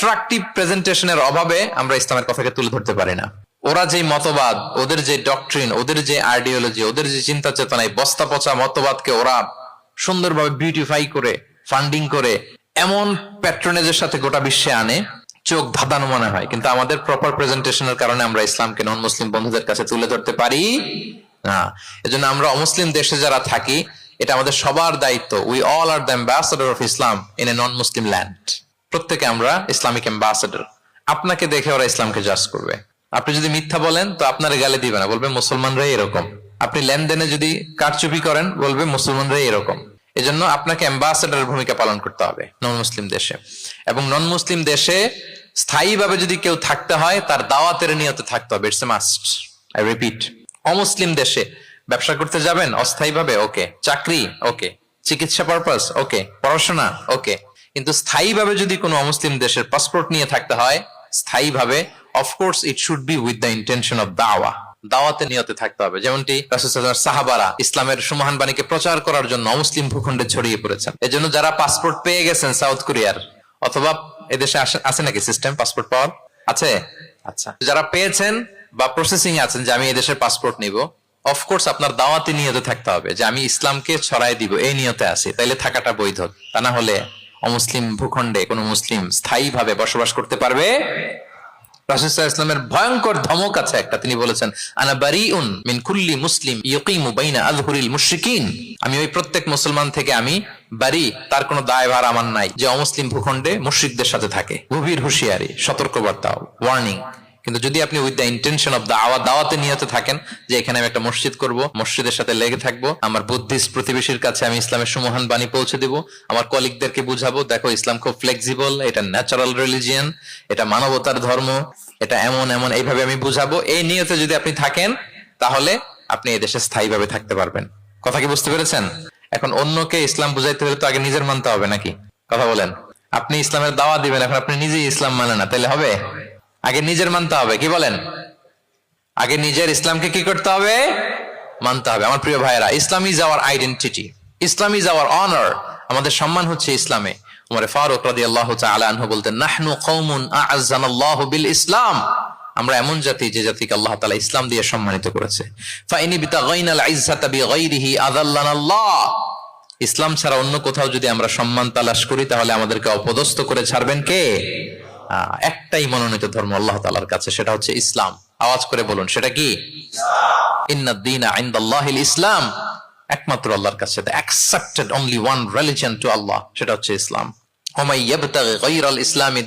Attractive প্রেজেন্টেশনের অভাবে আমরা ইসলামের কথাকে তুলে ধরতে পারি না। ওরা যে মতবাদ, ওদের যে ডক্ট্রিন, ওদের যে আইডিওলজি, ওদের যে চিন্তা চেতনা, এই বস্তা পচা মতবাদকে ওরা সুন্দরভাবে বিউটিফাই করে, ফান্ডিং করে এমন প্যাট্রনেজের সাথে গোটা বিশ্বে আনে, চোখ ধাঁধানো মনে হয়। কিন্তু আমাদের প্রপার প্রেজেন্টেশনের কারণে আমরা ইসলামকে নন মুসলিম বন্ধুদের কাছে তুলে ধরতে পারি না। এজন্য আমরা অমুসলিম দেশে যারা থাকি, এটা আমাদের সবার দায়িত্ব। We all are the ambassador of Islam in a non Muslim land. প্রত্যেকে আমরা ইসলামিক অ্যাম্বাসেডর। আপনাকে দেখে ওরা ইসলামকে জাজ করবে। আপনি যদি মিথ্যা বলেন তো আপনার গালে দিবে না, বলবে মুসলমানরাই এরকম। আপনি লেনদেনে যদি কারচুপি করেন, বলবে মুসলমানরাই এরকম। এজন্য আপনাকে অ্যাম্বাসেডরের ভূমিকা পালন করতে হবে নন মুসলিম দেশে। এবং নন মুসলিম দেশে স্থায়ীভাবে যদি কেউ থাকতে হয়, তার দাওয়াতের নিয়তে থাকতে হবে। It's a must, I repeat. অমুসলিম দেশে ব্যবসা করতে যাবেন অস্থায়ীভাবে, ওকে। চাকরি, ওকে। চিকিৎসা পারপাস, ওকে। পড়াশোনা, ওকে। কিন্তু স্থায়ীভাবে যদি কোনো অমুসলিম দেশের পাসপোর্ট নিয়ে থাকতে হয়, স্থায়ীভাবে, of course it should be with the intention of দাওয়া। দাওয়াতে নিয়তে থাকতে হবে। যেমনটি রাসূল সাল্লাল্লাহু আলাইহি ওয়াসাল্লামের সাহাবারা ইসলামের সুমহান বাণীকে প্রচার করার জন্য অমুসলিম ভূখণ্ডে ছড়িয়ে পড়েছেন। এজন্য যারা পাসপোর্ট পেয়ে গেছেন সাউথ কোরিয়ার, অথবা এদেশে আছে নাকি সিস্টেম পাসপোর্ট পাওয়ার? আছে? আচ্ছা, যারা পেয়েছেন বা প্রসেসিং এ আছেন যে আমি এদেশের পাসপোর্ট নিব, অফকোর্স আপনার দাওয়াতি নিয়তে থাকতে হবে যে আমি ইসলামকে ছড়াই দিব, এই নিয়তে আছি, তাইলে থাকাটা বৈধ। তা না হলে অমুসলিম ভূখণ্ডে কোনো মুসলিম স্থায়ীভাবে বসবাস করতে পারবে? রাসূল সাল্লাল্লাহু আলাইহি ওয়াসাল্লামের ভয়ঙ্কর ধমক আছে একটা। তিনি বলেছেন, আনা বারিউন মিন কুল্লি মুসলিম ইয়াকিমু বাইনা আযহুরিল মুশরিকিন। আমি ওই প্রত্যেক মুসলমান থেকে আমি বারি, তার কোনো দায়ভার আমার নাই যে অমুসলিম ভূখণ্ডে মুশরিকদের সাথে থাকে। গভীর হুঁশিয়ারি, সতর্কবার্তা, ওয়ার্নিং। কিন্তু যদি আপনি উইথ দ্য ইন্টেনশন অফ দাওয়াতে নিয়তে থাকেন যে এখানে আমি একটা মসজিদ করব, মসজিদের সাথে লেগে থাকবো, আমার বুদ্ধিস্ট প্রতিবেশীর কাছে আমি ইসলামের সুমহান বাণী পৌঁছে দিব, আমার কলিগদেরকে বুঝাবো দেখো ইসলাম খুব ফ্লেক্সিবল, এটা ন্যাচারাল রিলিজিয়ান, এটা মানবতার ধর্ম, এটা এমন এমন, এইভাবে আমি বুঝাবো, এই নিয়তে যদি আপনি থাকেন, তাহলে আপনি এই দেশে স্থায়ীভাবে থাকতে পারবেন। কথা কি বুঝতে পেরেছেন? এখন অন্যকে ইসলাম বুঝাইতে হলে তো আগে নিজের মানতে হবে নাকি? কথা বলেন। আপনি ইসলামের দাওয়া দিবেন, এখন আপনি নিজেই ইসলাম মানে না, তাহলে হবে? আগে নিজের মানতে হবে। কি বলেন? আগে নিজের ইসলামকে কি করতে হবে? মানতে হবে। আমার প্রিয় ভাইয়েরা, Islam is our identity, Islam is our honour. আমাদের সম্মান হচ্ছে ইসলামে। উমর ফারুক রাদিয়াল্লাহু তাআলা আনহু বলতেন, নাহনু কওমুন আ'আজ্জানাল্লাহু বিল ইসলাম। আমরা এমন জাতি যে জাতিকে আল্লাহ তাআলা ইসলাম দিয়ে সম্মানিত করেছে। ফাইনি বিতাগাইনাল ইজ্জাতা বিগাইরিহি আযাল্লানাল্লাহ। ইসলাম ছাড়া অন্য কোথাও যদি আমরা সম্মান তালাশ করি, তাহলে আমাদেরকে অপদস্থ করে ছাড়বেন কে? একটাই মনোনীত ধর্ম আল্লাহ তাআলার কাছে, সেটা হচ্ছে ইসলাম। আওয়াজ করে বলুন, সেটা কি? ইন্নাদ দীনা ইনদাল্লাহিল ইসলাম। একমাত্র আল্লাহর কাছে the accepted only one religion to Allah, সেটা হচ্ছে ইসলাম। ওয়া মাই ইয়াবতাগি গায়রাল ইসলামি